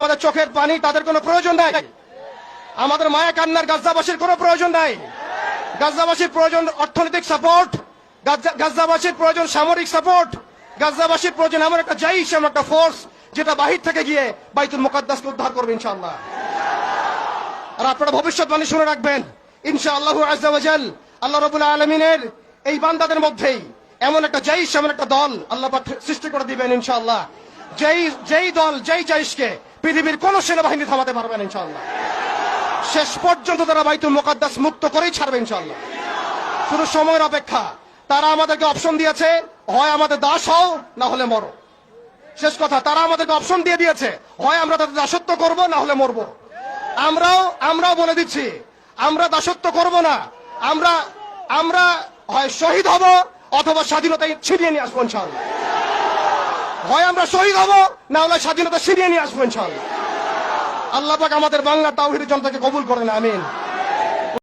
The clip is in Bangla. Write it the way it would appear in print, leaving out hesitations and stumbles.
আমাদের চোখের পানি তাদের কোনো প্রয়োজন নাই, আমাদের মায়া কান্নার গাজাবাসীর কোনো প্রয়োজন নাই। গাজাবাসীর প্রয়োজন অর্থনৈতিক সাপোর্ট, গাজাবাসীর প্রয়োজন সামরিক সাপোর্ট, গাজাবাসীর প্রয়োজন এমন একটা জাইশ, এমন একটা ফোর্স যেটা বাহির থেকে গিয়ে বাইতুল মুকাদ্দাসকে উদ্ধার করবে ইনশাআল্লাহ। আর আপনারা ভবিষ্যৎবাণী শুনে রাখবেন, ইনশাআল্লাহু আযজা ওয়া জাল আল্লাহ রাব্বুল আলামিনের এই বান্দাদের মধ্যেই এমন একটা জাইশ, এমন একটা দল আল্লাহ পাক সৃষ্টি করে দিবেন ইনশাআল্লাহ। যেই দল, যেই জাইশকে পৃথিবীর কোন সেনাবাহিনী থামাতে পারবে না ইনশাআল্লাহ। শেষ পর্যন্ত তারা বাইতুল মুকাদ্দাস মুক্ত করেই ছাড়বে ইনশাআল্লাহ। শুধু সময়ের অপেক্ষা। তারা আমাদেরকে অপশন দিয়েছে, হয় আমাদের দাস হও না হলে মরো। শেষ কথা, তারা আমাদেরকে অপশন দিয়ে দিয়েছে, হয় আমরা তাদের দাসত্ব করব না হলে মরবো। আমরাও বলে দিচ্ছি, আমরা দাসত্ব করব না। আমরা হয় শহীদ হব অথবা স্বাধীনতা ছিনিয়ে নিয়ে আসবো ইনশাআল্লাহ। হয় আমরা শহীদ হব না হলে স্বাধীনতা ছিনিয়ে নিয়ে আসবো ইনশাআল্লাহ। আল্লাহ পাক আমাদের বাংলা তাওহীদের জনতাকে কবুল করেন, আমিন।